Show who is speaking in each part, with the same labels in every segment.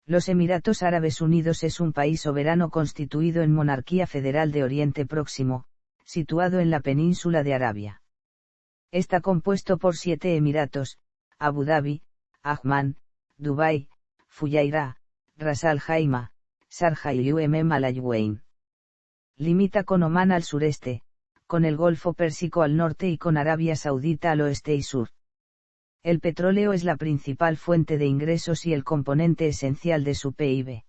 Speaker 1: Los Emiratos Árabes Unidos es un país soberano constituido en monarquía federal de Oriente Próximo, situado en la península de Arabia. Está compuesto por 7 emiratos: Abu Dhabi, Ajman, Dubái, Fujairah, Ras Al Khaimah, Sharjah y Al Ain. Limita con Omán al sureste, con el Golfo Pérsico al norte y con Arabia Saudita al oeste y sur. El petróleo es la principal fuente de ingresos y el componente esencial de su PIB.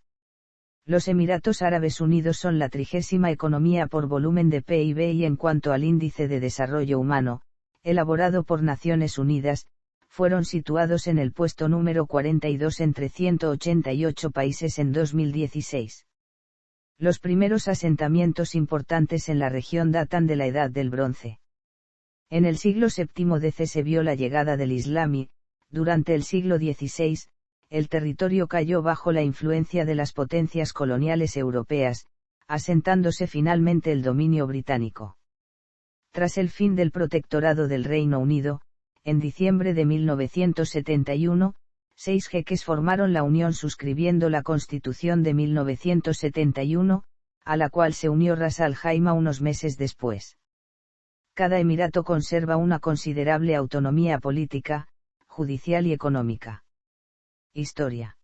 Speaker 1: Los Emiratos Árabes Unidos son la 30ª economía por volumen de PIB y en cuanto al índice de desarrollo humano, elaborado por Naciones Unidas, fueron situados en el puesto número 42 entre 188 países en 2016. Los primeros asentamientos importantes en la región datan de la Edad del Bronce. En el siglo VII DC se vio la llegada del Islam y, durante el siglo XVI, el territorio cayó bajo la influencia de las potencias coloniales europeas, asentándose finalmente el dominio británico. Tras el fin del protectorado del Reino Unido, en diciembre de 1971, 6 jeques formaron la unión suscribiendo la Constitución de 1971, a la cual se unió Ras Al Khaimah unos meses después. Cada emirato conserva una considerable autonomía política, judicial y económica. Historia.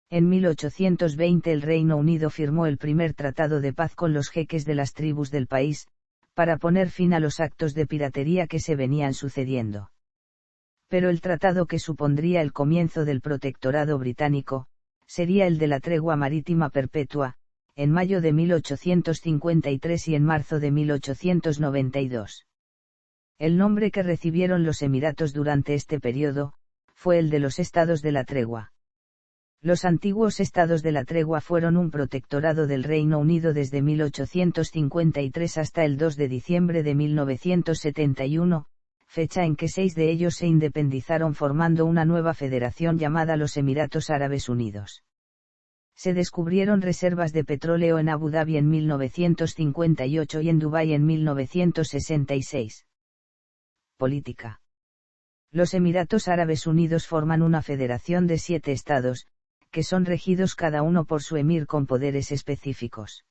Speaker 1: En 1820 el Reino Unido firmó el primer tratado de paz con los jeques de las tribus del país, para poner fin a los actos de piratería que se venían sucediendo. Pero el tratado que supondría el comienzo del protectorado británico, sería el de la tregua marítima perpetua, en mayo de 1853 y en marzo de 1892. El nombre que recibieron los Emiratos durante este periodo, fue el de los Estados de la Tregua. Los antiguos Estados de la Tregua fueron un protectorado del Reino Unido desde 1853 hasta el 2 de diciembre de 1971, fecha en que 6 de ellos se independizaron formando una nueva federación llamada los Emiratos Árabes Unidos. Se descubrieron reservas de petróleo en Abu Dhabi en 1958 y en Dubái en 1966. Política. Los Emiratos Árabes Unidos forman una federación de 7 estados, que son regidos cada uno por su emir con poderes específicos.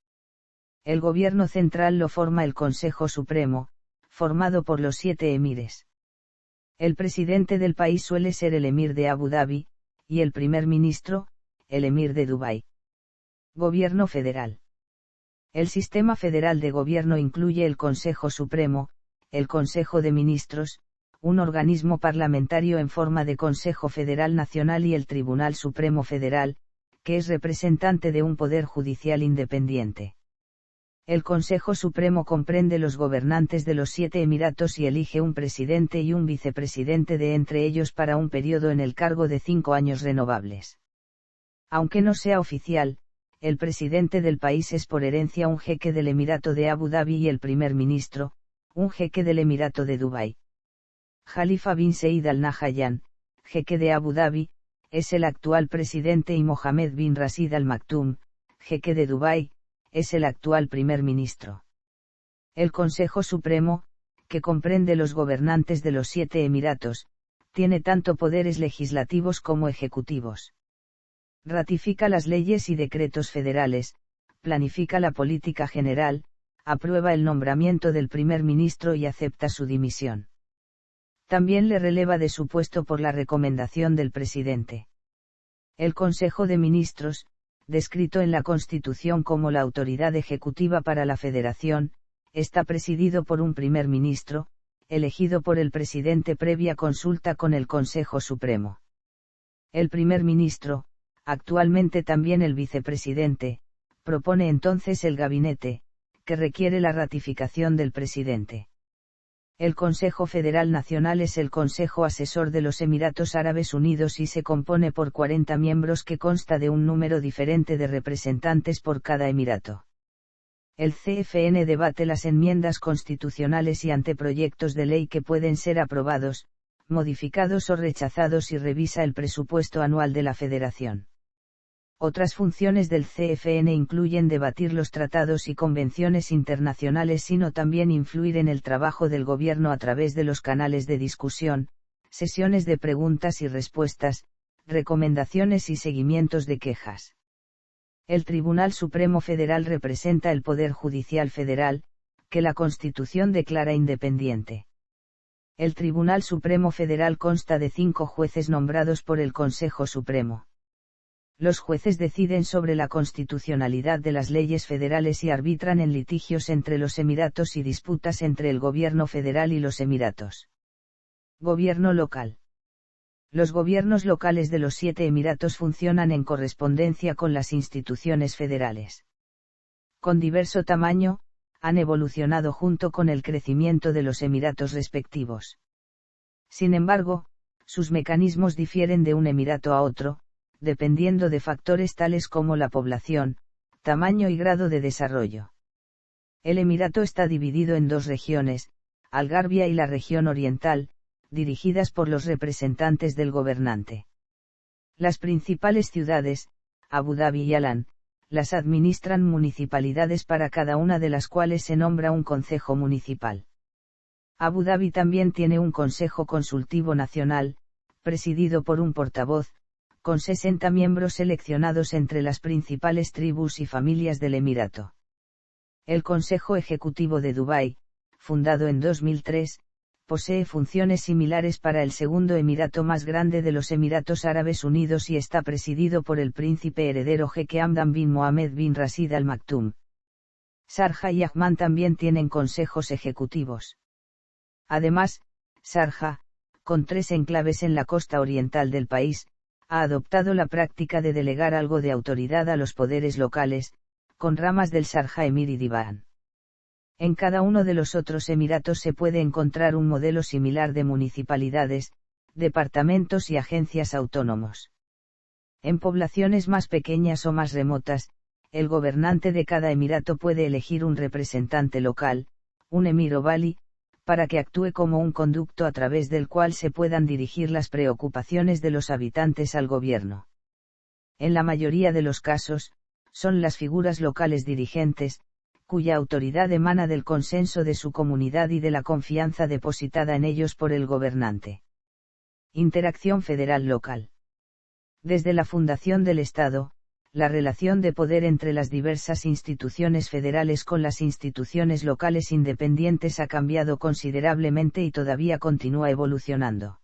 Speaker 1: El gobierno central lo forma el Consejo Supremo, formado por los 7 emires. El presidente del país suele ser el emir de Abu Dhabi, y el primer ministro, el emir de Dubái. Gobierno federal. El sistema federal de gobierno incluye el Consejo Supremo, el Consejo de Ministros, un organismo parlamentario en forma de Consejo Federal Nacional y el Tribunal Supremo Federal, que es representante de un poder judicial independiente. El Consejo Supremo comprende los gobernantes de los 7 emiratos y elige un presidente y un vicepresidente de entre ellos para un periodo en el cargo de 5 años renovables. Aunque no sea oficial, el presidente del país es por herencia un jeque del Emirato de Abu Dhabi y el primer ministro, un jeque del Emirato de Dubái. Khalifa bin Said Al Nahyan, jeque de Abu Dhabi, es el actual presidente y Mohammed bin Rashid Al Maktoum, jeque de Dubái, es el actual primer ministro. El Consejo Supremo, que comprende los gobernantes de los 7 emiratos, tiene tanto poderes legislativos como ejecutivos. Ratifica las leyes y decretos federales, planifica la política general, aprueba el nombramiento del primer ministro y acepta su dimisión. También le releva de su puesto por la recomendación del presidente. El Consejo de Ministros, descrito en la Constitución como la autoridad ejecutiva para la Federación, está presidido por un primer ministro, elegido por el presidente previa consulta con el Consejo Supremo. El primer ministro, actualmente también el vicepresidente, propone entonces el gabinete, que requiere la ratificación del presidente. El Consejo Federal Nacional es el Consejo Asesor de los Emiratos Árabes Unidos y se compone por 40 miembros que consta de un número diferente de representantes por cada emirato. El CFN debate las enmiendas constitucionales y anteproyectos de ley que pueden ser aprobados, modificados o rechazados y revisa el presupuesto anual de la Federación. Otras funciones del CFN incluyen debatir los tratados y convenciones internacionales, sino también influir en el trabajo del gobierno a través de los canales de discusión, sesiones de preguntas y respuestas, recomendaciones y seguimientos de quejas. El Tribunal Supremo Federal representa el Poder Judicial Federal, que la Constitución declara independiente. El Tribunal Supremo Federal consta de 5 jueces nombrados por el Consejo Supremo. Los jueces deciden sobre la constitucionalidad de las leyes federales y arbitran en litigios entre los Emiratos y disputas entre el gobierno federal y los Emiratos. Gobierno local. Los gobiernos locales de los 7 Emiratos funcionan en correspondencia con las instituciones federales. Con diverso tamaño, han evolucionado junto con el crecimiento de los Emiratos respectivos. Sin embargo, sus mecanismos difieren de un emirato a otro, dependiendo de factores tales como la población, tamaño y grado de desarrollo. El emirato está dividido en 2 regiones, Algarvia y la región oriental, dirigidas por los representantes del gobernante. Las principales ciudades, Abu Dhabi y Alan, las administran municipalidades para cada una de las cuales se nombra un consejo municipal. Abu Dhabi también tiene un consejo consultivo nacional, presidido por un portavoz, con 60 miembros seleccionados entre las principales tribus y familias del emirato. El Consejo Ejecutivo de Dubái, fundado en 2003, posee funciones similares para el segundo emirato más grande de los Emiratos Árabes Unidos y está presidido por el príncipe heredero jeque Hamdan bin Mohammed bin Rashid Al Maktoum. Sharjah y Ajman también tienen consejos ejecutivos. Además, Sharjah, con 3 enclaves en la costa oriental del país, ha adoptado la práctica de delegar algo de autoridad a los poderes locales, con ramas del Sharjah Emir y Divan. En cada uno de los otros emiratos se puede encontrar un modelo similar de municipalidades, departamentos y agencias autónomos. En poblaciones más pequeñas o más remotas, el gobernante de cada emirato puede elegir un representante local, un emir o vali, para que actúe como un conducto a través del cual se puedan dirigir las preocupaciones de los habitantes al gobierno. En la mayoría de los casos, son las figuras locales dirigentes, cuya autoridad emana del consenso de su comunidad y de la confianza depositada en ellos por el gobernante. Interacción federal local. Desde la fundación del Estado, la relación de poder entre las diversas instituciones federales con las instituciones locales independientes ha cambiado considerablemente y todavía continúa evolucionando.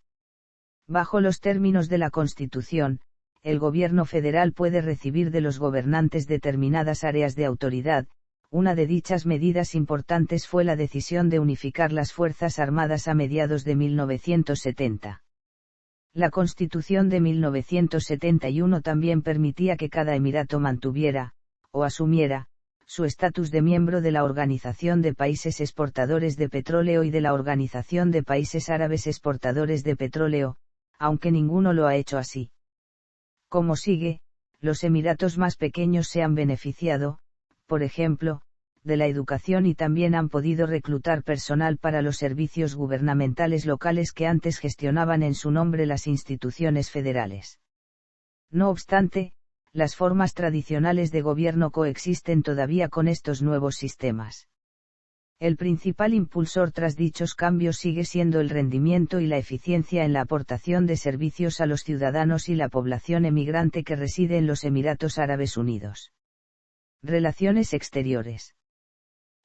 Speaker 1: Bajo los términos de la Constitución, el gobierno federal puede recibir de los gobernantes determinadas áreas de autoridad. Una de dichas medidas importantes fue la decisión de unificar las Fuerzas Armadas a mediados de 1970. La Constitución de 1971 también permitía que cada emirato mantuviera, o asumiera, su estatus de miembro de la Organización de Países Exportadores de Petróleo y de la Organización de Países Árabes Exportadores de Petróleo, aunque ninguno lo ha hecho así. Como sigue, los emiratos más pequeños se han beneficiado, por ejemplo, de la educación y también han podido reclutar personal para los servicios gubernamentales locales que antes gestionaban en su nombre las instituciones federales. No obstante, las formas tradicionales de gobierno coexisten todavía con estos nuevos sistemas. El principal impulsor tras dichos cambios sigue siendo el rendimiento y la eficiencia en la aportación de servicios a los ciudadanos y la población emigrante que reside en los Emiratos Árabes Unidos. Relaciones exteriores.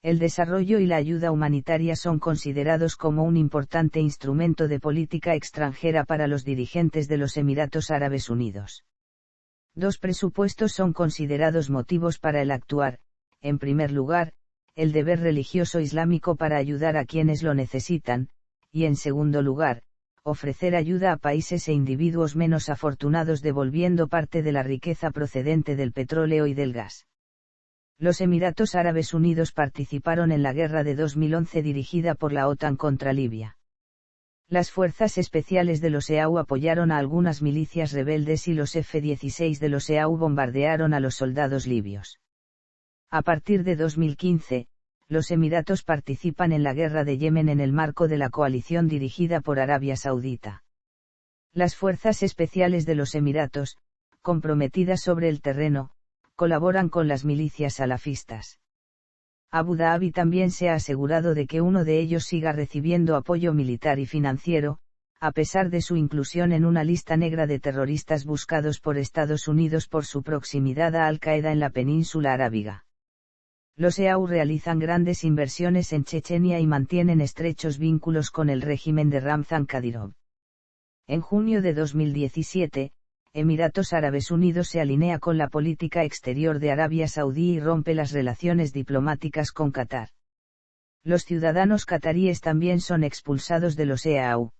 Speaker 1: El desarrollo y la ayuda humanitaria son considerados como un importante instrumento de política extranjera para los dirigentes de los Emiratos Árabes Unidos. 2 presupuestos son considerados motivos para el actuar: en primer lugar, el deber religioso islámico para ayudar a quienes lo necesitan, y en segundo lugar, ofrecer ayuda a países e individuos menos afortunados devolviendo parte de la riqueza procedente del petróleo y del gas. Los Emiratos Árabes Unidos participaron en la guerra de 2011 dirigida por la OTAN contra Libia. Las fuerzas especiales de los EAU apoyaron a algunas milicias rebeldes y los F-16 de los EAU bombardearon a los soldados libios. A partir de 2015, los Emiratos participan en la guerra de Yemen en el marco de la coalición dirigida por Arabia Saudita. Las fuerzas especiales de los Emiratos, comprometidas sobre el terreno, colaboran con las milicias salafistas. Abu Dhabi también se ha asegurado de que uno de ellos siga recibiendo apoyo militar y financiero, a pesar de su inclusión en una lista negra de terroristas buscados por Estados Unidos por su proximidad a Al-Qaeda en la península arábiga. Los EAU realizan grandes inversiones en Chechenia y mantienen estrechos vínculos con el régimen de Ramzan Kadyrov. En junio de 2017, Emiratos Árabes Unidos se alinea con la política exterior de Arabia Saudí y rompe las relaciones diplomáticas con Qatar. Los ciudadanos cataríes también son expulsados de los EAU.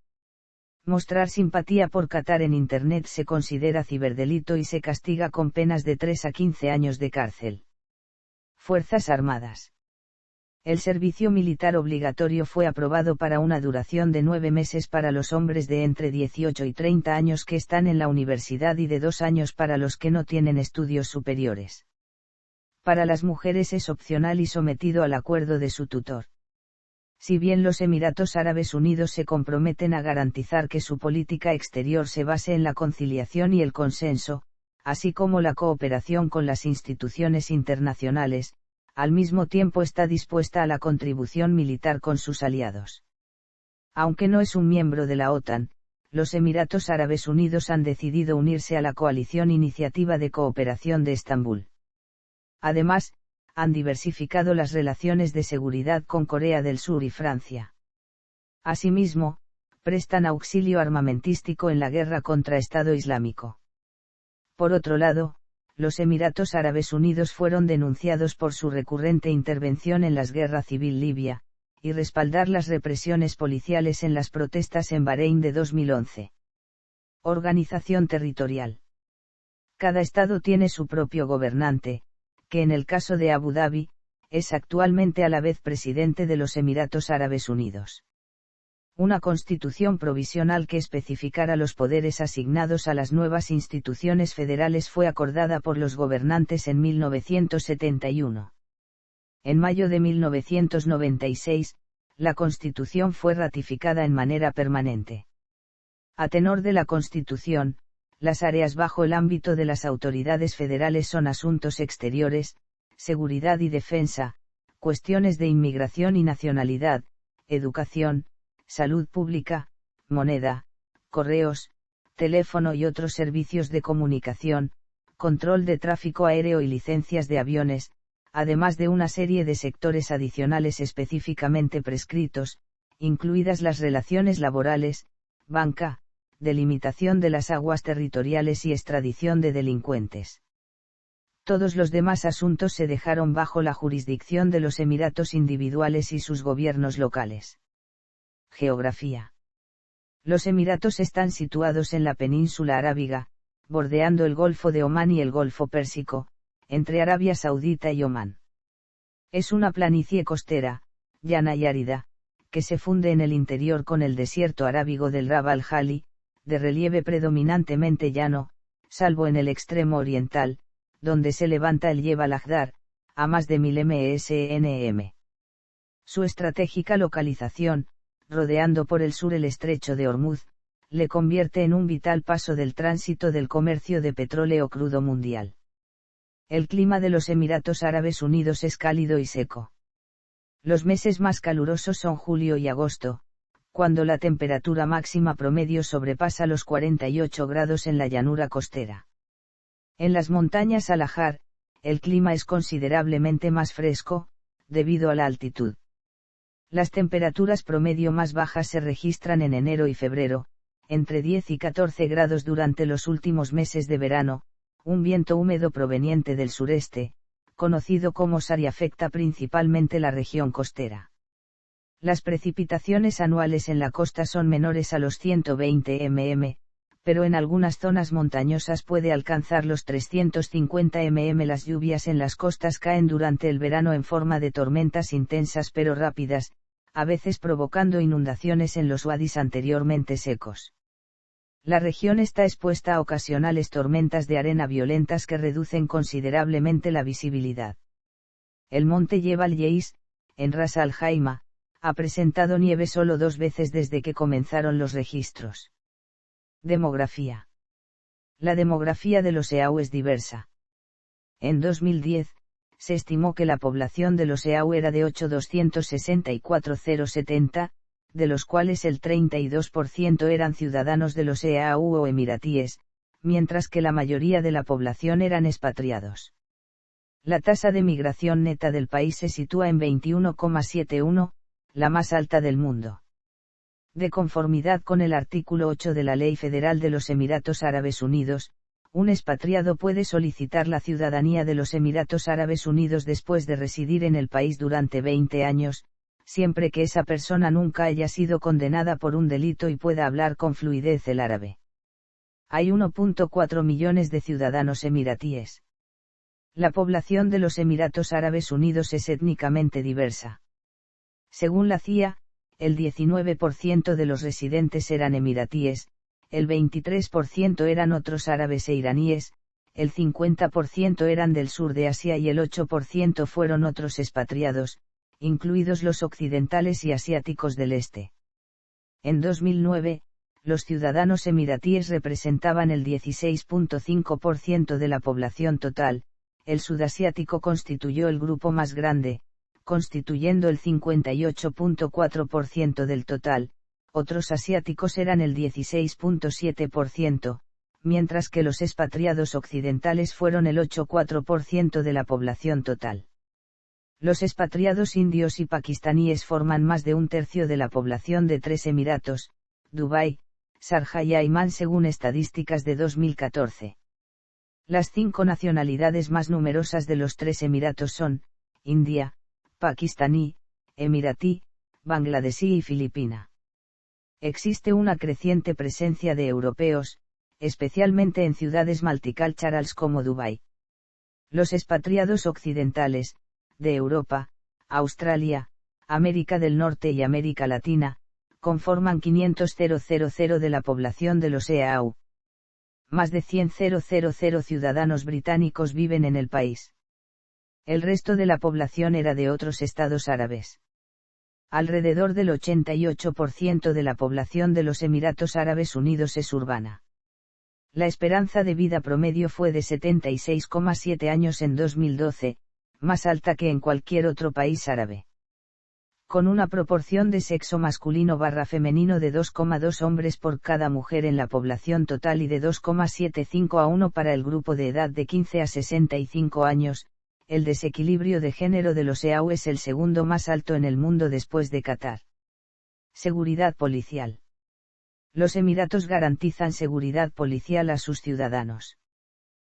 Speaker 1: Mostrar simpatía por Qatar en Internet se considera ciberdelito y se castiga con penas de 3 a 15 años de cárcel. Fuerzas Armadas. El servicio militar obligatorio fue aprobado para una duración de 9 meses para los hombres de entre 18 y 30 años que están en la universidad y de 2 años para los que no tienen estudios superiores. Para las mujeres es opcional y sometido al acuerdo de su tutor. Si bien los Emiratos Árabes Unidos se comprometen a garantizar que su política exterior se base en la conciliación y el consenso, así como la cooperación con las instituciones internacionales, al mismo tiempo está dispuesta a la contribución militar con sus aliados. Aunque no es un miembro de la OTAN, los Emiratos Árabes Unidos han decidido unirse a la coalición Iniciativa de Cooperación de Estambul. Además, han diversificado las relaciones de seguridad con Corea del Sur y Francia. Asimismo, prestan auxilio armamentístico en la guerra contra Estado Islámico. Por otro lado, los Emiratos Árabes Unidos fueron denunciados por su recurrente intervención en la guerra civil libia, y respaldar las represiones policiales en las protestas en Bahrein de 2011. Organización territorial. Cada estado tiene su propio gobernante, que en el caso de Abu Dhabi, es actualmente a la vez presidente de los Emiratos Árabes Unidos. Una constitución provisional que especificara los poderes asignados a las nuevas instituciones federales fue acordada por los gobernantes en 1971. En mayo de 1996, la Constitución fue ratificada en manera permanente. A tenor de la Constitución, las áreas bajo el ámbito de las autoridades federales son asuntos exteriores, seguridad y defensa, cuestiones de inmigración y nacionalidad, educación, salud pública, moneda, correos, teléfono y otros servicios de comunicación, control de tráfico aéreo y licencias de aviones, además de una serie de sectores adicionales específicamente prescritos, incluidas las relaciones laborales, banca, delimitación de las aguas territoriales y extradición de delincuentes. Todos los demás asuntos se dejaron bajo la jurisdicción de los emiratos individuales y sus gobiernos locales. Geografía. Los emiratos están situados en la península arábiga, bordeando el Golfo de Omán y el Golfo Pérsico, entre Arabia Saudita y Omán. Es una planicie costera, llana y árida, que se funde en el interior con el desierto arábigo del Rab al-Jali, de relieve predominantemente llano, salvo en el extremo oriental, donde se levanta el Jebel Akhdar, a más de 1000 msnm. Su estratégica localización, rodeando por el sur el estrecho de Hormuz, le convierte en un vital paso del tránsito del comercio de petróleo crudo mundial. El clima de los Emiratos Árabes Unidos es cálido y seco. Los meses más calurosos son julio y agosto, cuando la temperatura máxima promedio sobrepasa los 48 grados en la llanura costera. En las montañas Al-Ahjar, el clima es considerablemente más fresco, debido a la altitud. Las temperaturas promedio más bajas se registran en enero y febrero, entre 10 y 14 grados durante los últimos meses de verano. Un viento húmedo proveniente del sureste, conocido como Sari, afecta principalmente la región costera. Las precipitaciones anuales en la costa son menores a los 120 mm, pero en algunas zonas montañosas puede alcanzar los 350 mm. Las lluvias en las costas caen durante el verano en forma de tormentas intensas pero rápidas, a veces provocando inundaciones en los wadis anteriormente secos. La región está expuesta a ocasionales tormentas de arena violentas que reducen considerablemente la visibilidad. El monte Jebel Yeis, en Ras Al Khaimah, ha presentado nieve solo 2 veces desde que comenzaron los registros. Demografía. La demografía de los EAU es diversa. En 2010, se estimó que la población de los EAU era de 8.264.070, de los cuales el 32% eran ciudadanos de los EAU o emiratíes, mientras que la mayoría de la población eran expatriados. La tasa de migración neta del país se sitúa en 21,71, la más alta del mundo. De conformidad con el artículo 8 de la Ley Federal de los Emiratos Árabes Unidos, un expatriado puede solicitar la ciudadanía de los Emiratos Árabes Unidos después de residir en el país durante 20 años, siempre que esa persona nunca haya sido condenada por un delito y pueda hablar con fluidez el árabe. Hay 1,4 millones de ciudadanos emiratíes. La población de los Emiratos Árabes Unidos es étnicamente diversa. Según la CIA, el 19% de los residentes eran emiratíes, el 23% eran otros árabes e iraníes, el 50% eran del sur de Asia y el 8% fueron otros expatriados, incluidos los occidentales y asiáticos del este. En 2009, los ciudadanos emiratíes representaban el 16,5% de la población total, el sudasiático constituyó el grupo más grande, constituyendo el 58,4% del total, otros asiáticos eran el 16,7%, mientras que los expatriados occidentales fueron el 8,4% de la población total. Los expatriados indios y pakistaníes forman más de un tercio de la población de tres emiratos, Dubái, Sharjah y Amán según estadísticas de 2014. Las 5 nacionalidades más numerosas de los tres emiratos son, India, pakistaní, emiratí, bangladesí y filipina. Existe una creciente presencia de europeos, especialmente en ciudades multiculturales como Dubái. Los expatriados occidentales, de Europa, Australia, América del Norte y América Latina, conforman 500,000 de la población de los EAU. Más de 100,000 ciudadanos británicos viven en el país. El resto de la población era de otros estados árabes. Alrededor del 88% de la población de los Emiratos Árabes Unidos es urbana. La esperanza de vida promedio fue de 76,7 años en 2012, más alta que en cualquier otro país árabe. Con una proporción de sexo masculino/femenino de 2,2 hombres por cada mujer en la población total y de 2,75 a 1 para el grupo de edad de 15 a 65 años, el desequilibrio de género de los EAU es el segundo más alto en el mundo después de Qatar. Seguridad policial. Los Emiratos garantizan seguridad policial a sus ciudadanos.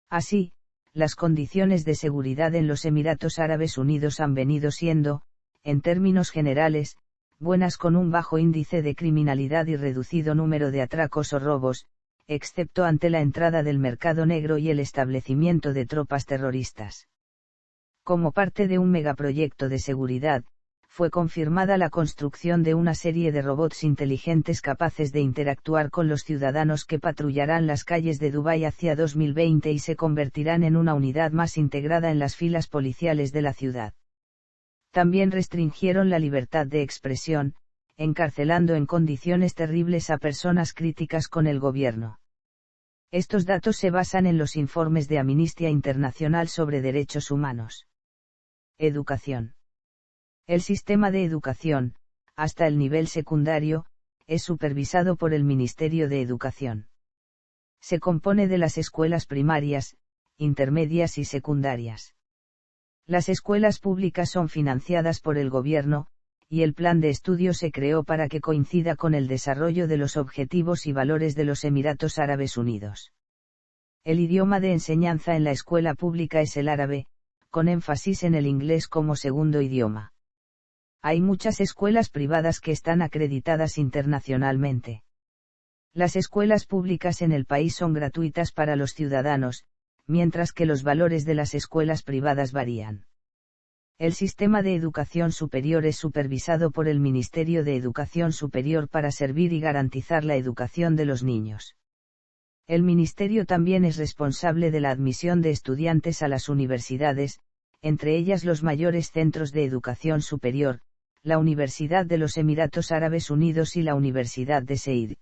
Speaker 1: Así, las condiciones de seguridad en los Emiratos Árabes Unidos han venido siendo, en términos generales, buenas con un bajo índice de criminalidad y reducido número de atracos o robos, excepto ante la entrada del mercado negro y el establecimiento de tropas terroristas. Como parte de un megaproyecto de seguridad, fue confirmada la construcción de una serie de robots inteligentes capaces de interactuar con los ciudadanos que patrullarán las calles de Dubái hacia 2020 y se convertirán en una unidad más integrada en las filas policiales de la ciudad. También restringieron la libertad de expresión, encarcelando en condiciones terribles a personas críticas con el gobierno. Estos datos se basan en los informes de Amnistía Internacional sobre derechos humanos. Educación. El sistema de educación, hasta el nivel secundario, es supervisado por el Ministerio de Educación. Se compone de las escuelas primarias, intermedias y secundarias. Las escuelas públicas son financiadas por el gobierno, y el plan de estudio se creó para que coincida con el desarrollo de los objetivos y valores de los Emiratos Árabes Unidos. El idioma de enseñanza en la escuela pública es el árabe, con énfasis en el inglés como segundo idioma. Hay muchas escuelas privadas que están acreditadas internacionalmente. Las escuelas públicas en el país son gratuitas para los ciudadanos, mientras que los valores de las escuelas privadas varían. El sistema de educación superior es supervisado por el Ministerio de Educación Superior para servir y garantizar la educación de los niños. El ministerio también es responsable de la admisión de estudiantes a las universidades, entre ellas los mayores centros de educación superior, la Universidad de los Emiratos Árabes Unidos y la Universidad de Said.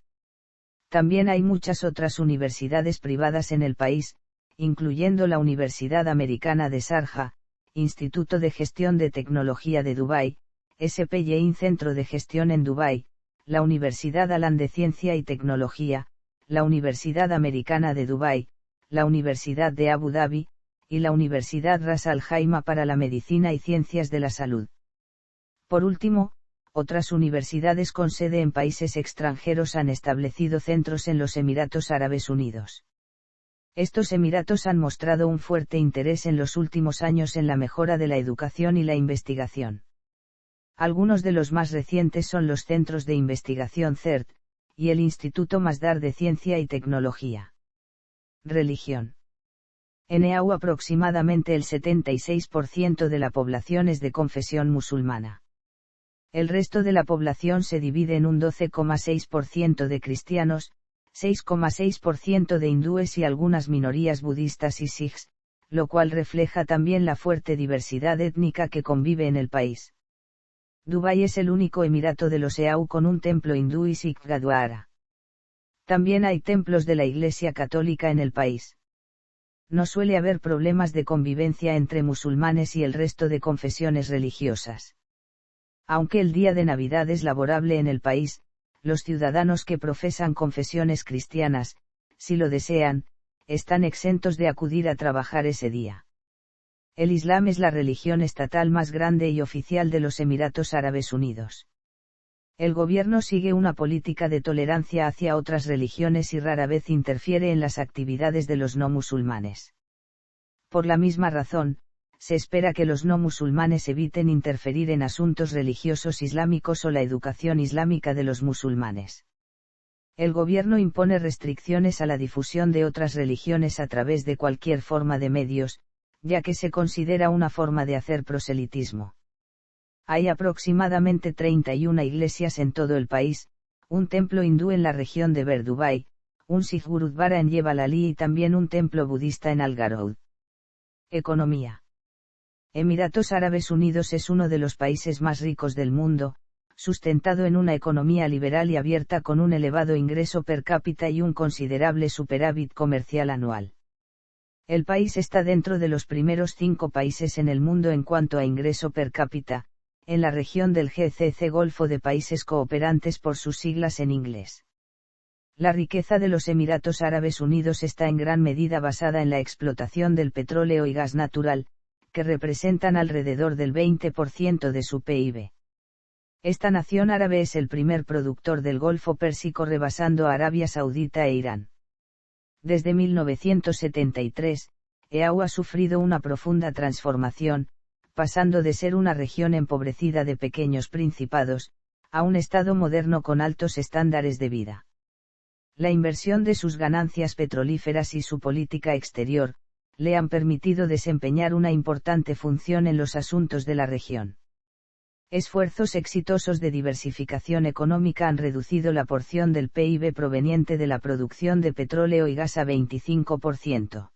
Speaker 1: También hay muchas otras universidades privadas en el país, incluyendo la Universidad Americana de Sharjah, Instituto de Gestión de Tecnología de Dubái, SPY Centro de Gestión en Dubái, la Universidad Alan de Ciencia y Tecnología, la Universidad Americana de Dubái, la Universidad de Abu Dhabi, y la Universidad Ras Al Khaimah para la Medicina y Ciencias de la Salud. Por último, otras universidades con sede en países extranjeros han establecido centros en los Emiratos Árabes Unidos. Estos emiratos han mostrado un fuerte interés en los últimos años en la mejora de la educación y la investigación. Algunos de los más recientes son los Centros de Investigación CERT, y el Instituto Masdar de Ciencia y Tecnología. Religión. En EAU aproximadamente el 76% de la población es de confesión musulmana. El resto de la población se divide en un 12,6% de cristianos, 6,6% de hindúes y algunas minorías budistas y sikhs, lo cual refleja también la fuerte diversidad étnica que convive en el país. Dubái es el único emirato de los EAU con un templo hindú y sikh gurdwara. También hay templos de la Iglesia Católica en el país. No suele haber problemas de convivencia entre musulmanes y el resto de confesiones religiosas. Aunque el día de Navidad es laborable en el país, los ciudadanos que profesan confesiones cristianas, si lo desean, están exentos de acudir a trabajar ese día. El Islam es la religión estatal más grande y oficial de los Emiratos Árabes Unidos. El gobierno sigue una política de tolerancia hacia otras religiones y rara vez interfiere en las actividades de los no musulmanes. Por la misma razón, se espera que los no musulmanes eviten interferir en asuntos religiosos islámicos o la educación islámica de los musulmanes. El gobierno impone restricciones a la difusión de otras religiones a través de cualquier forma de medios, ya que se considera una forma de hacer proselitismo. Hay aproximadamente 31 iglesias en todo el país, un templo hindú en la región de Ver Dubái, un Sikh Gurudwara en Jebel Ali y también un templo budista en Al Garoud. Economía. Emiratos Árabes Unidos es uno de los países más ricos del mundo, sustentado en una economía liberal y abierta con un elevado ingreso per cápita y un considerable superávit comercial anual. El país está dentro de los primeros 5 países en el mundo en cuanto a ingreso per cápita, en la región del GCC Golfo de Países Cooperantes por sus siglas en inglés. La riqueza de los Emiratos Árabes Unidos está en gran medida basada en la explotación del petróleo y gas natural, que representan alrededor del 20% de su PIB. Esta nación árabe es el primer productor del Golfo Pérsico rebasando a Arabia Saudita e Irán. Desde 1973, EAU ha sufrido una profunda transformación, pasando de ser una región empobrecida de pequeños principados, a un estado moderno con altos estándares de vida. La inversión de sus ganancias petrolíferas y su política exterior, le han permitido desempeñar una importante función en los asuntos de la región. Esfuerzos exitosos de diversificación económica han reducido la porción del PIB proveniente de la producción de petróleo y gas a 25%.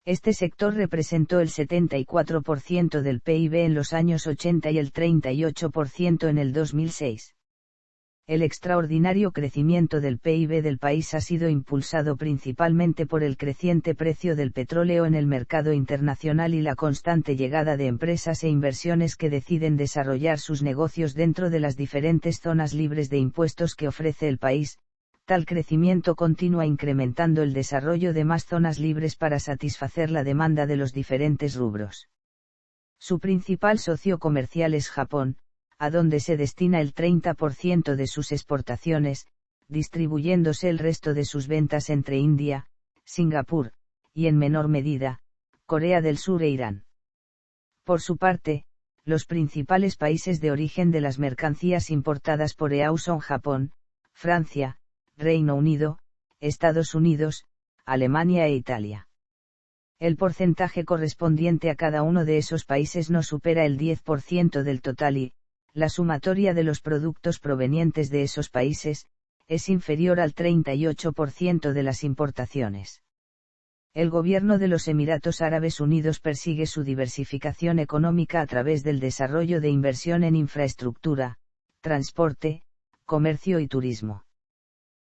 Speaker 1: Este sector representó el 74% del PIB en los años 80 y el 38% en el 2006. El extraordinario crecimiento del PIB del país ha sido impulsado principalmente por el creciente precio del petróleo en el mercado internacional y la constante llegada de empresas e inversiones que deciden desarrollar sus negocios dentro de las diferentes zonas libres de impuestos que ofrece el país. Tal crecimiento continúa incrementando el desarrollo de más zonas libres para satisfacer la demanda de los diferentes rubros. Su principal socio comercial es Japón, a donde se destina el 30% de sus exportaciones, distribuyéndose el resto de sus ventas entre India, Singapur, y en menor medida, Corea del Sur e Irán. Por su parte, los principales países de origen de las mercancías importadas por EAU son Japón, Francia, Reino Unido, Estados Unidos, Alemania e Italia. El porcentaje correspondiente a cada uno de esos países no supera el 10% del total y, la sumatoria de los productos provenientes de esos países, es inferior al 38% de las importaciones. El gobierno de los Emiratos Árabes Unidos persigue su diversificación económica a través del desarrollo de inversión en infraestructura, transporte, comercio y turismo.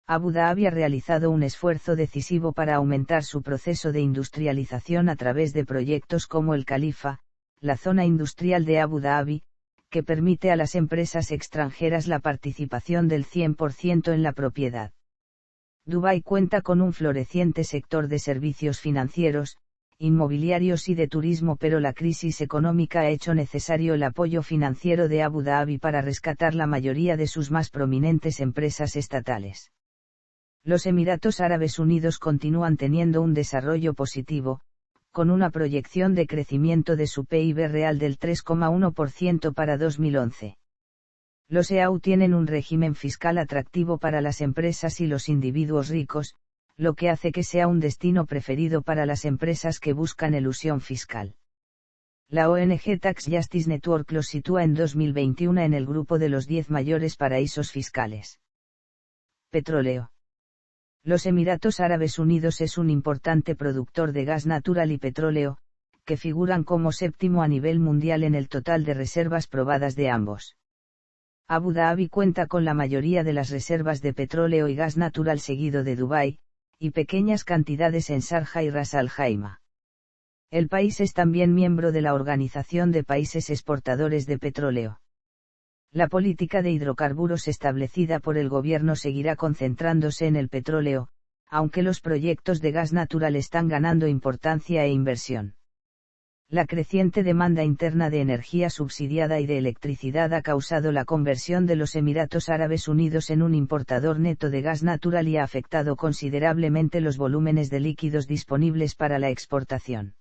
Speaker 1: Abu Dhabi ha realizado un esfuerzo decisivo para aumentar su proceso de industrialización a través de proyectos como el Califa, la zona industrial de Abu Dhabi, que permite a las empresas extranjeras la participación del 100% en la propiedad. Dubái cuenta con un floreciente sector de servicios financieros, inmobiliarios y de turismo, pero la crisis económica ha hecho necesario el apoyo financiero de Abu Dhabi para rescatar la mayoría de sus más prominentes empresas estatales. Los Emiratos Árabes Unidos continúan teniendo un desarrollo positivo, con una proyección de crecimiento de su PIB real del 3,1% para 2011. Los EAU tienen un régimen fiscal atractivo para las empresas y los individuos ricos, lo que hace que sea un destino preferido para las empresas que buscan elusión fiscal. La ONG Tax Justice Network los sitúa en 2021 en el grupo de los 10 mayores paraísos fiscales. Petróleo. Los Emiratos Árabes Unidos es un importante productor de gas natural y petróleo, que figuran como séptimo a nivel mundial en el total de reservas probadas de ambos. Abu Dhabi cuenta con la mayoría de las reservas de petróleo y gas natural, seguido de Dubái, y pequeñas cantidades en Sharjah y Ras Al Khaimah. El país es también miembro de la Organización de Países Exportadores de Petróleo. La política de hidrocarburos establecida por el gobierno seguirá concentrándose en el petróleo, aunque los proyectos de gas natural están ganando importancia e inversión. La creciente demanda interna de energía subsidiada y de electricidad ha causado la conversión de los Emiratos Árabes Unidos en un importador neto de gas natural y ha afectado considerablemente los volúmenes de líquidos disponibles para la exportación.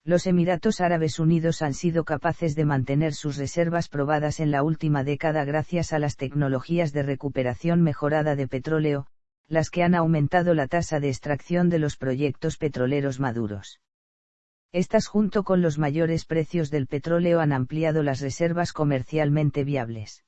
Speaker 1: Los Emiratos Árabes Unidos han sido capaces de mantener sus reservas probadas en la última década gracias a las tecnologías de recuperación mejorada de petróleo, las que han aumentado la tasa de extracción de los proyectos petroleros maduros. Estas, junto con los mayores precios del petróleo, han ampliado las reservas comercialmente viables.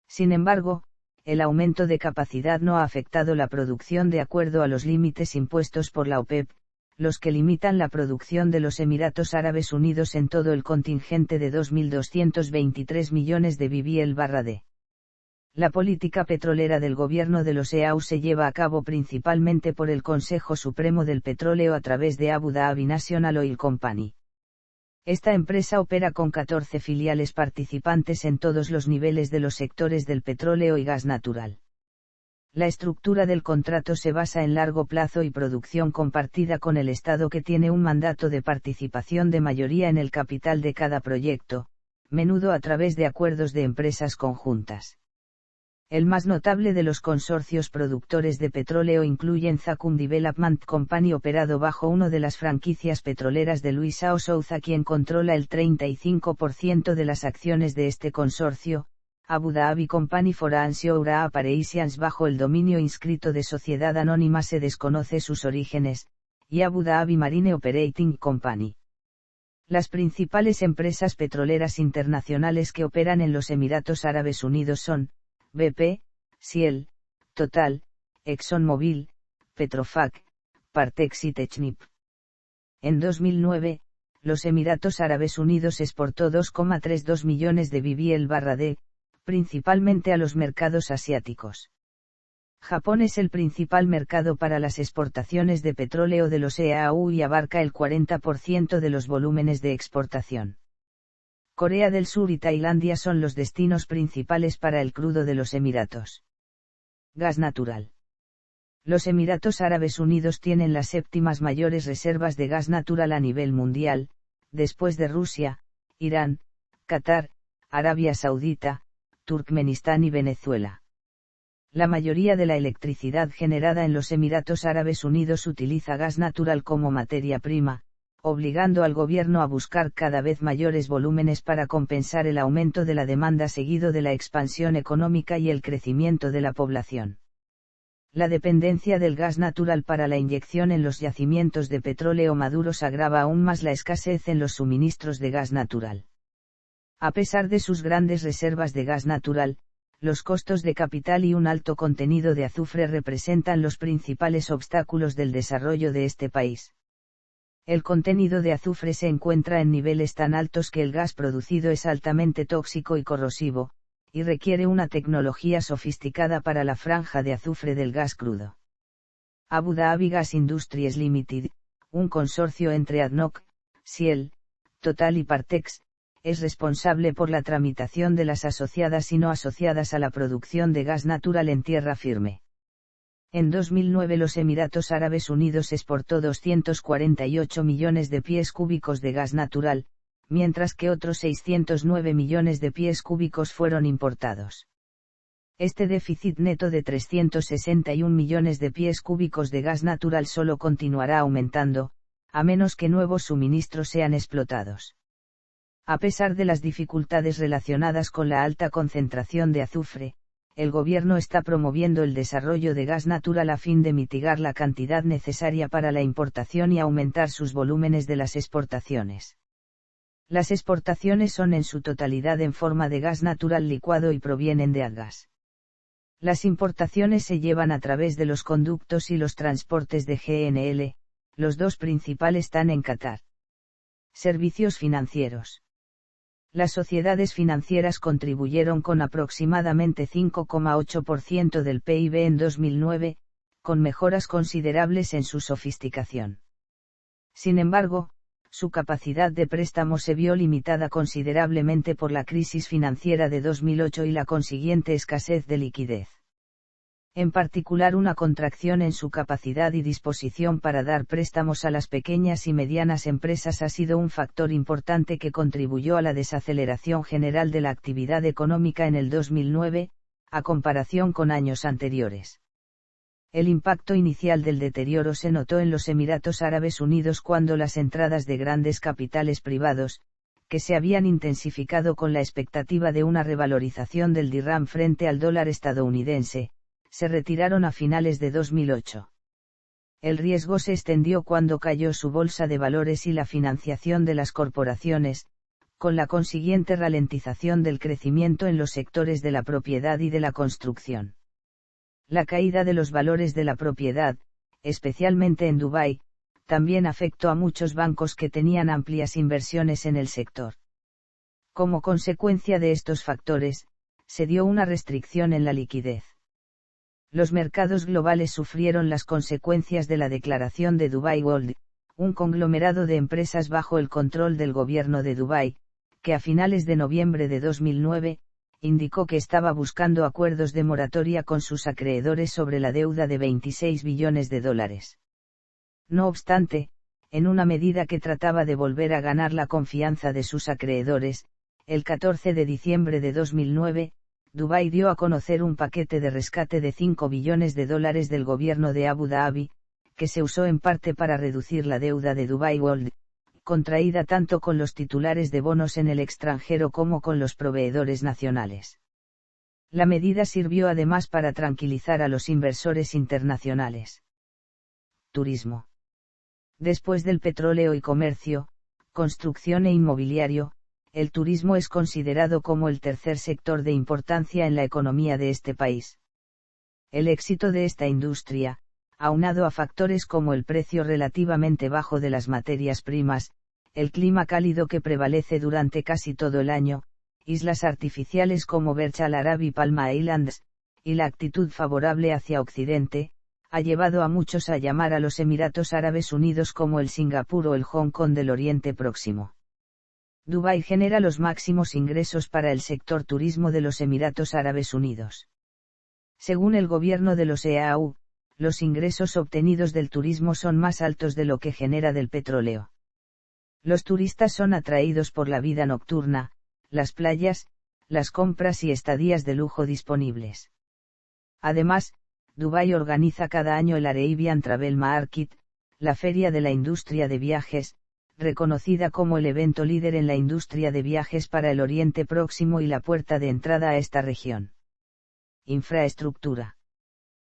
Speaker 1: Sin embargo, el aumento de capacidad no ha afectado la producción de acuerdo a los límites impuestos por la OPEP, los que limitan la producción de los Emiratos Árabes Unidos en todo el contingente de 2.223 millones de bbl/d. La política petrolera del gobierno de los EAU se lleva a cabo principalmente por el Consejo Supremo del Petróleo a través de Abu Dhabi National Oil Company. Esta empresa opera con 14 filiales participantes en todos los niveles de los sectores del petróleo y gas natural. La estructura del contrato se basa en largo plazo y producción compartida con el Estado, que tiene un mandato de participación de mayoría en el capital de cada proyecto, menudo a través de acuerdos de empresas conjuntas. El más notable de los consorcios productores de petróleo incluyen Zakum Development Company, operado bajo una de las franquicias petroleras de Luis A. Souza, quien controla el 35% de las acciones de este consorcio, Abu Dhabi Company for Onshore Operations bajo el dominio inscrito de Sociedad Anónima, se desconoce sus orígenes, y Abu Dhabi Marine Operating Company. Las principales empresas petroleras internacionales que operan en los Emiratos Árabes Unidos son BP, Shell, Total, ExxonMobil, Petrofac, Partex y Technip. En 2009, los Emiratos Árabes Unidos exportó 2,32 millones de bbl/d, principalmente a los mercados asiáticos. Japón es el principal mercado para las exportaciones de petróleo de los EAU y abarca el 40% de los volúmenes de exportación. Corea del Sur y Tailandia son los destinos principales para el crudo de los Emiratos. Gas natural. Los Emiratos Árabes Unidos tienen las séptimas mayores reservas de gas natural a nivel mundial, después de Rusia, Irán, Qatar, Arabia Saudita, Turkmenistán y Venezuela. La mayoría de la electricidad generada en los Emiratos Árabes Unidos utiliza gas natural como materia prima, obligando al gobierno a buscar cada vez mayores volúmenes para compensar el aumento de la demanda seguido de la expansión económica y el crecimiento de la población. La dependencia del gas natural para la inyección en los yacimientos de petróleo maduros agrava aún más la escasez en los suministros de gas natural. A pesar de sus grandes reservas de gas natural, los costos de capital y un alto contenido de azufre representan los principales obstáculos del desarrollo de este país. El contenido de azufre se encuentra en niveles tan altos que el gas producido es altamente tóxico y corrosivo, y requiere una tecnología sofisticada para la franja de azufre del gas crudo. Abu Dhabi Gas Industries Limited, un consorcio entre ADNOC, Shell, Total y Partex, es responsable por la tramitación de las asociadas y no asociadas a la producción de gas natural en tierra firme. En 2009 los Emiratos Árabes Unidos exportó 248 millones de pies cúbicos de gas natural, mientras que otros 609 millones de pies cúbicos fueron importados. Este déficit neto de 361 millones de pies cúbicos de gas natural solo continuará aumentando, a menos que nuevos suministros sean explotados. A pesar de las dificultades relacionadas con la alta concentración de azufre, el gobierno está promoviendo el desarrollo de gas natural a fin de mitigar la cantidad necesaria para la importación y aumentar sus volúmenes de las exportaciones. Las exportaciones son en su totalidad en forma de gas natural licuado y provienen de Adgas. Las importaciones se llevan a través de los conductos y los transportes de GNL, los dos principales están en Qatar. Servicios financieros. Las sociedades financieras contribuyeron con aproximadamente 5,8% del PIB en 2009, con mejoras considerables en su sofisticación. Sin embargo, su capacidad de préstamo se vio limitada considerablemente por la crisis financiera de 2008 y la consiguiente escasez de liquidez. En particular, una contracción en su capacidad y disposición para dar préstamos a las pequeñas y medianas empresas ha sido un factor importante que contribuyó a la desaceleración general de la actividad económica en el 2009, a comparación con años anteriores. El impacto inicial del deterioro se notó en los Emiratos Árabes Unidos cuando las entradas de grandes capitales privados, que se habían intensificado con la expectativa de una revalorización del dirham frente al dólar estadounidense, se retiraron a finales de 2008. El riesgo se extendió cuando cayó su bolsa de valores y la financiación de las corporaciones, con la consiguiente ralentización del crecimiento en los sectores de la propiedad y de la construcción. La caída de los valores de la propiedad, especialmente en Dubái, también afectó a muchos bancos que tenían amplias inversiones en el sector. Como consecuencia de estos factores, se dio una restricción en la liquidez. Los mercados globales sufrieron las consecuencias de la declaración de Dubai Gold, un conglomerado de empresas bajo el control del gobierno de Dubái, que a finales de noviembre de 2009, indicó que estaba buscando acuerdos de moratoria con sus acreedores sobre la deuda de 26 billones de dólares. No obstante, en una medida que trataba de volver a ganar la confianza de sus acreedores, el 14 de diciembre de 2009, Dubái dio a conocer un paquete de rescate de 5 billones de dólares del gobierno de Abu Dhabi, que se usó en parte para reducir la deuda de Dubai Gold, contraída tanto con los titulares de bonos en el extranjero como con los proveedores nacionales. La medida sirvió además para tranquilizar a los inversores internacionales. Turismo. Después del petróleo y comercio, construcción e inmobiliario, el turismo es considerado como el tercer sector de importancia en la economía de este país. El éxito de esta industria, aunado a factores como el precio relativamente bajo de las materias primas, el clima cálido que prevalece durante casi todo el año, islas artificiales como Burj Al Arab y Palma Islands, y la actitud favorable hacia Occidente, ha llevado a muchos a llamar a los Emiratos Árabes Unidos como el Singapur o el Hong Kong del Oriente Próximo. Dubái genera los máximos ingresos para el sector turismo de los Emiratos Árabes Unidos. Según el gobierno de los EAU, los ingresos obtenidos del turismo son más altos de lo que genera del petróleo. Los turistas son atraídos por la vida nocturna, las playas, las compras y estadías de lujo disponibles. Además, Dubái organiza cada año el Arabian Travel Market, la feria de la industria de viajes, reconocida como el evento líder en la industria de viajes para el Oriente Próximo y la puerta de entrada a esta región. Infraestructura.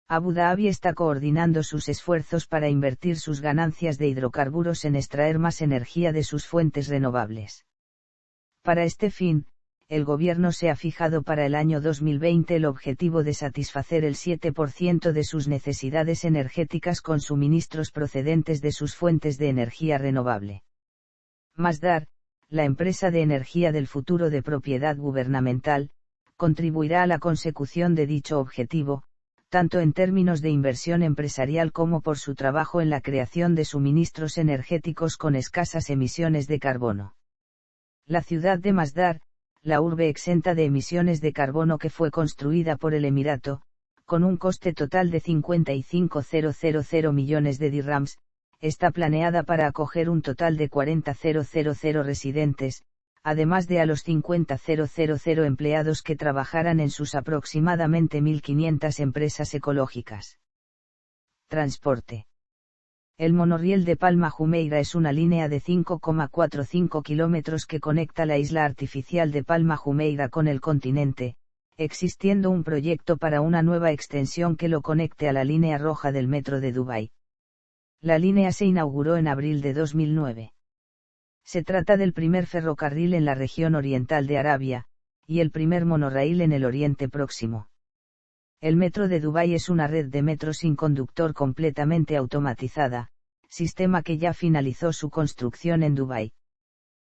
Speaker 1: Abu Dhabi está coordinando sus esfuerzos para invertir sus ganancias de hidrocarburos en extraer más energía de sus fuentes renovables. Para este fin, el gobierno se ha fijado para el año 2020 el objetivo de satisfacer el 7% de sus necesidades energéticas con suministros procedentes de sus fuentes de energía renovable. Masdar, la empresa de energía del futuro de propiedad gubernamental, contribuirá a la consecución de dicho objetivo, tanto en términos de inversión empresarial como por su trabajo en la creación de suministros energéticos con escasas emisiones de carbono. La ciudad de Masdar, la urbe exenta de emisiones de carbono que fue construida por el Emirato, con un coste total de 55.000 millones de dirhams, está planeada para acoger un total de 40.000 residentes, además de a los 50.000 empleados que trabajarán en sus aproximadamente 1.500 empresas ecológicas. Transporte. El monorriel de Palma Jumeirah es una línea de 5,45 kilómetros que conecta la isla artificial de Palma Jumeirah con el continente, existiendo un proyecto para una nueva extensión que lo conecte a la línea roja del metro de Dubái. La línea se inauguró en abril de 2009. Se trata del primer ferrocarril en la región oriental de Arabia, y el primer monorraíl en el Oriente Próximo. El metro de Dubái es una red de metro sin conductor completamente automatizada, sistema que ya finalizó su construcción en Dubái.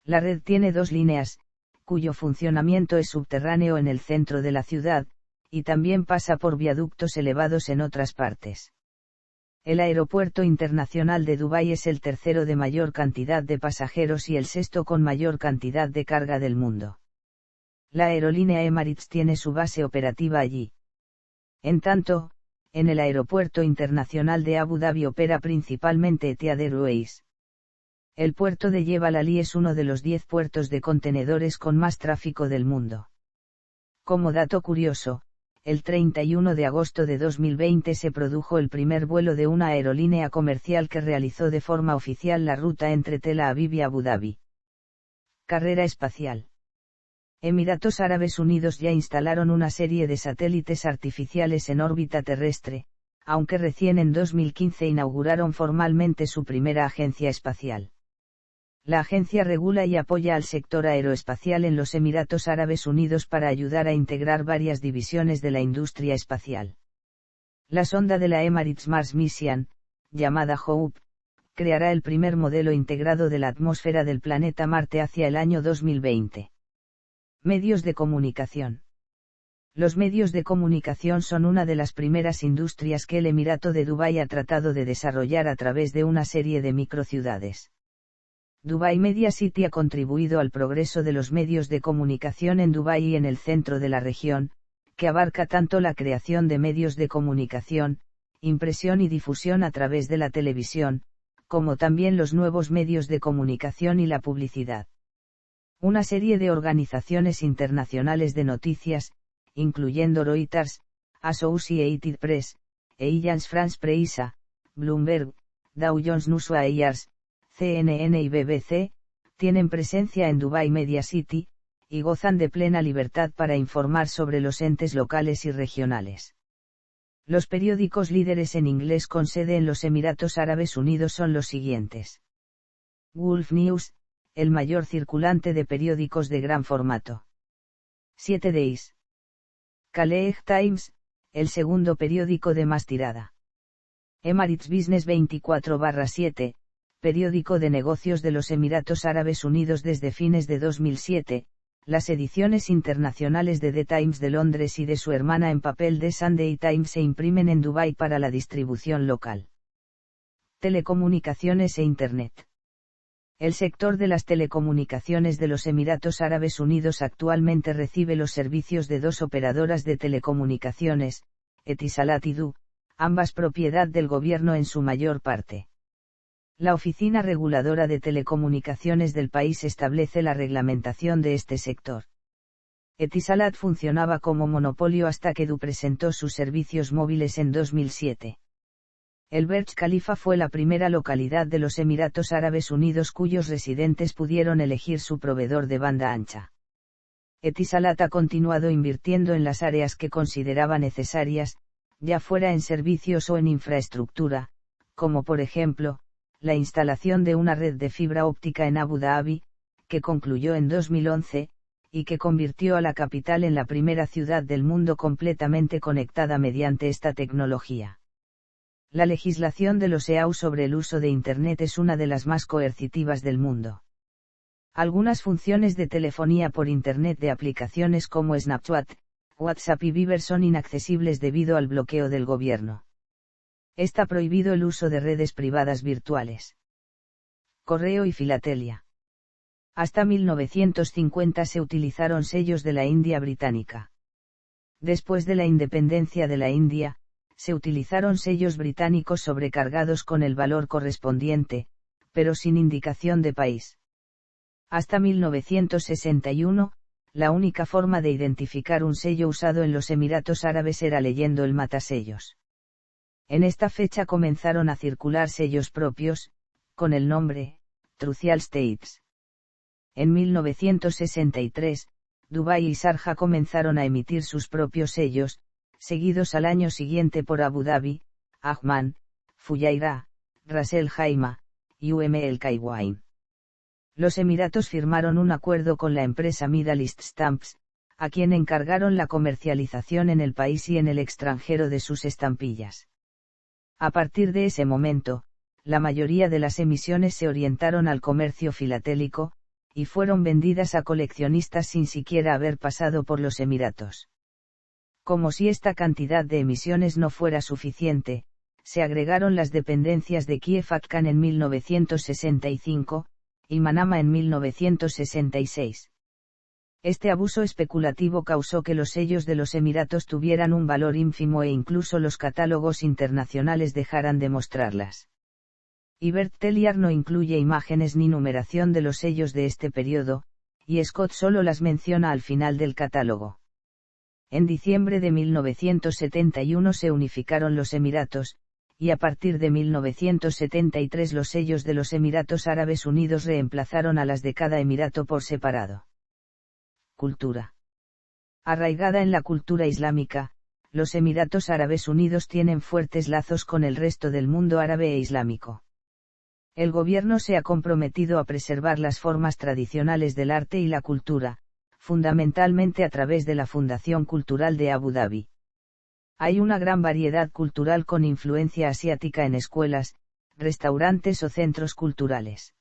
Speaker 1: La red tiene dos líneas, cuyo funcionamiento es subterráneo en el centro de la ciudad, y también pasa por viaductos elevados en otras partes. El aeropuerto internacional de Dubái es el tercero de mayor cantidad de pasajeros y el sexto con mayor cantidad de carga del mundo. La aerolínea Emirates tiene su base operativa allí. En tanto, en el aeropuerto internacional de Abu Dhabi opera principalmente Etihad Airways. El puerto de Jebel Ali es uno de los 10 puertos de contenedores con más tráfico del mundo. Como dato curioso, el 31 de agosto de 2020 se produjo el primer vuelo de una aerolínea comercial que realizó de forma oficial la ruta entre Tel Aviv y Abu Dhabi. Carrera espacial. Emiratos Árabes Unidos ya instalaron una serie de satélites artificiales en órbita terrestre, aunque recién en 2015 inauguraron formalmente su primera agencia espacial. La agencia regula y apoya al sector aeroespacial en los Emiratos Árabes Unidos para ayudar a integrar varias divisiones de la industria espacial. La sonda de la Emirates Mars Mission, llamada Hope, creará el primer modelo integrado de la atmósfera del planeta Marte hacia el año 2020. Medios de comunicación. Los medios de comunicación son una de las primeras industrias que el Emirato de Dubái ha tratado de desarrollar a través de una serie de microciudades. Dubai Media City ha contribuido al progreso de los medios de comunicación en Dubái y en el centro de la región, que abarca tanto la creación de medios de comunicación, impresión y difusión a través de la televisión, como también los nuevos medios de comunicación y la publicidad. Una serie de organizaciones internacionales de noticias, incluyendo Reuters, Associated Press, e Agence France Presse, Bloomberg, Dow Jones Newswires, CNN y BBC, tienen presencia en Dubai Media City, y gozan de plena libertad para informar sobre los entes locales y regionales. Los periódicos líderes en inglés con sede en los Emiratos Árabes Unidos son los siguientes. Gulf News, el mayor circulante de periódicos de gran formato. 7 Days. Khaleej Times, el segundo periódico de más tirada. Emirates Business 24/7, periódico de negocios de los Emiratos Árabes Unidos desde fines de 2007, las ediciones internacionales de The Times de Londres y de su hermana en papel The Sunday Times se imprimen en Dubái para la distribución local. Telecomunicaciones e Internet. El sector de las telecomunicaciones de los Emiratos Árabes Unidos actualmente recibe los servicios de dos operadoras de telecomunicaciones, Etisalat y Du, ambas propiedad del gobierno en su mayor parte. La Oficina Reguladora de Telecomunicaciones del país establece la reglamentación de este sector. Etisalat funcionaba como monopolio hasta que Du presentó sus servicios móviles en 2007. El Burj Khalifa fue la primera localidad de los Emiratos Árabes Unidos cuyos residentes pudieron elegir su proveedor de banda ancha. Etisalat ha continuado invirtiendo en las áreas que consideraba necesarias, ya fuera en servicios o en infraestructura, como por ejemplo, la instalación de una red de fibra óptica en Abu Dhabi, que concluyó en 2011, y que convirtió a la capital en la primera ciudad del mundo completamente conectada mediante esta tecnología. La legislación de los EAU sobre el uso de Internet es una de las más coercitivas del mundo. Algunas funciones de telefonía por Internet de aplicaciones como Snapchat, WhatsApp y Viber son inaccesibles debido al bloqueo del gobierno. Está prohibido el uso de redes privadas virtuales. Correo y filatelia. Hasta 1950 se utilizaron sellos de la India británica. Después de la independencia de la India, se utilizaron sellos británicos sobrecargados con el valor correspondiente, pero sin indicación de país. Hasta 1961, la única forma de identificar un sello usado en los Emiratos Árabes era leyendo el matasellos. En esta fecha comenzaron a circular sellos propios, con el nombre, Trucial States. En 1963, Dubái y Sharjah comenzaron a emitir sus propios sellos, seguidos al año siguiente por Abu Dhabi, Ajman, Fujairah, Ras El Khaimah, y El Kaiwain. Los Emiratos firmaron un acuerdo con la empresa Middle East Stamps, a quien encargaron la comercialización en el país y en el extranjero de sus estampillas. A partir de ese momento, la mayoría de las emisiones se orientaron al comercio filatélico, y fueron vendidas a coleccionistas sin siquiera haber pasado por los Emiratos. Como si esta cantidad de emisiones no fuera suficiente, se agregaron las dependencias de Kiev Afghan en 1965, y Manama en 1966. Este abuso especulativo causó que los sellos de los Emiratos tuvieran un valor ínfimo e incluso los catálogos internacionales dejaran de mostrarlas. Ibert Telliar no incluye imágenes ni numeración de los sellos de este periodo, y Scott solo las menciona al final del catálogo. En diciembre de 1971 se unificaron los Emiratos, y a partir de 1973 los sellos de los Emiratos Árabes Unidos reemplazaron a las de cada emirato por separado. Cultura. Arraigada en la cultura islámica, los Emiratos Árabes Unidos tienen fuertes lazos con el resto del mundo árabe e islámico. El gobierno se ha comprometido a preservar las formas tradicionales del arte y la cultura, fundamentalmente a través de la Fundación Cultural de Abu Dhabi. Hay una gran variedad cultural con influencia asiática en escuelas, restaurantes o centros culturales.